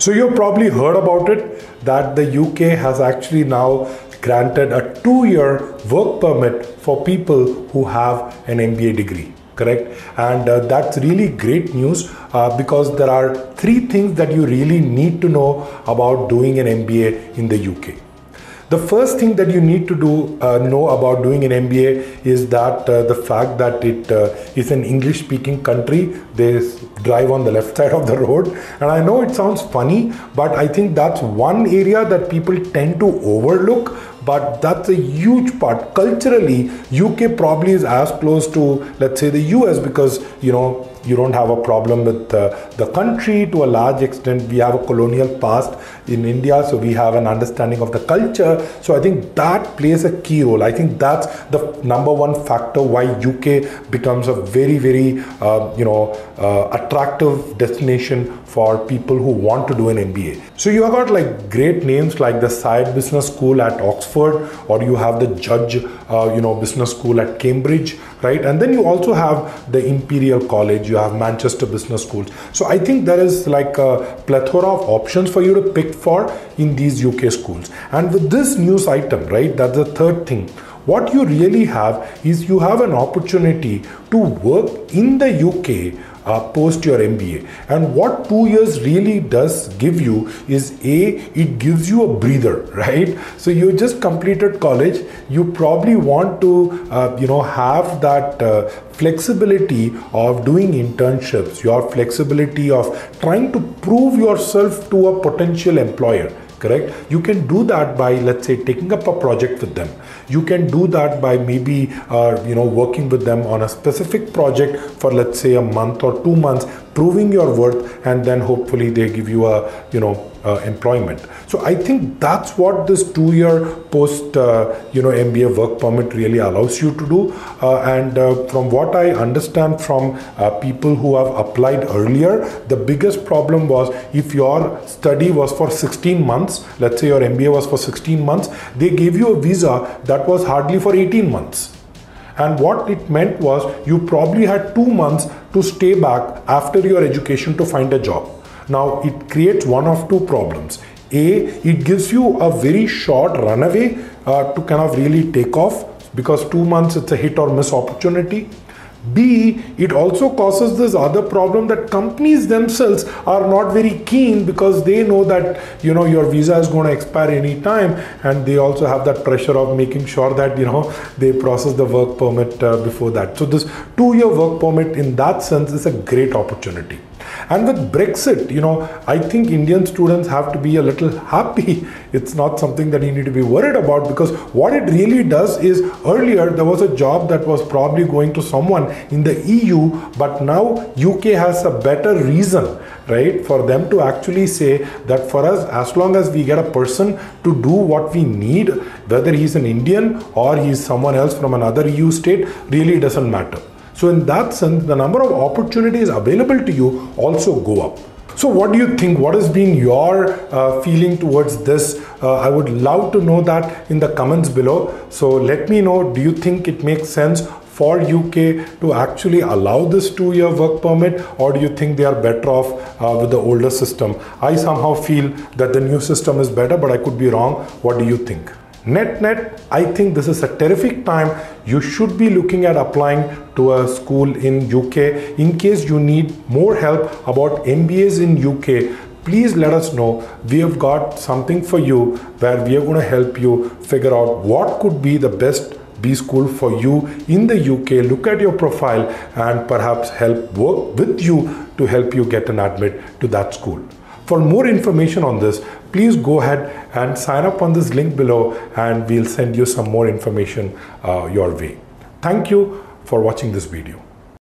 So you've probably heard about it that the UK has actually now granted a 2-year work permit for people who have an MBA degree. Correct? And that's really great news because there are 3 things that you really need to know about doing an MBA in the UK. The first thing that you need to know about doing an MBA is that the fact that it is an English-speaking country. They drive on the left side of the road, and I know it sounds funny, but I think that's one area that people tend to overlook. But that's a huge part. Culturally, UK probably is as close to, let's say, the US because, you don't have a problem with the country to a large extent. We have a colonial past in India, so we have an understanding of the culture. So I think that plays a key role. I think that's the number one factor why UK becomes a very, very, attractive destination for people who want to do an MBA. So you have got like great names like the Syed Business School at Oxford, or you have the Judge, Business School at Cambridge, right? And then you also have the Imperial College, you have Manchester Business Schools. So I think there is like a plethora of options for you to pick for in these UK schools. And with this news item, right, that's the third thing. What you really have is you have an opportunity to work in the UK post your MBA. And what 2 years really does give you is it gives you a breather, right? So you just completed college, you probably want to have that flexibility of doing internships, your flexibility of trying to prove yourself to a potential employer. Correct? You can do that by, let's say, taking up a project with them. You can do that by maybe, working with them on a specific project for, let's say, a month or 2 months, proving your worth, and then hopefully they give you a, employment. So I think that's what this 2-year post, MBA work permit really allows you to do. And from what I understand from people who have applied earlier, the biggest problem was if your study was for 16 months, let's say your MBA was for 16 months, they gave you a visa that was hardly for 18 months. And what it meant was you probably had 2 months to stay back after your education to find a job. Now, it creates one of 2 problems. A, it gives you a very short runaway to kind of really take off because 2 months, it's a hit or miss opportunity. B, it also causes this other problem that companies themselves are not very keen because they know that, your visa is going to expire any time, and they also have that pressure of making sure that, they process the work permit before that. So this 2-year work permit in that sense is a great opportunity. And with Brexit, I think Indian students have to be a little happy. It's not something that you need to be worried about, because what it really does is earlier there was a job that was probably going to someone in the EU, but now UK has a better reason, right, for them to actually say that for us, as long as we get a person to do what we need, whether he's an Indian or he's someone else from another EU state, really doesn't matter. So in that sense, the number of opportunities available to you also go up. So what do you think? What has been your feeling towards this? I would love to know that in the comments below. So let me know, do you think it makes sense for UK to actually allow this 2-year work permit, or do you think they are better off with the older system? I somehow feel that the new system is better, but I could be wrong. What do you think? Net, I think this is a terrific time. You should be looking at applying to a school in UK. In case you need more help about MBAs in UK, please let us know. We have got something for you where we are going to help you figure out what could be the best B school for you in the UK. Look at your profile and perhaps help work with you to help you get an admit to that school. For more information on this, please go ahead and sign up on this link below, and we'll send you some more information your way. Thank you for watching this video.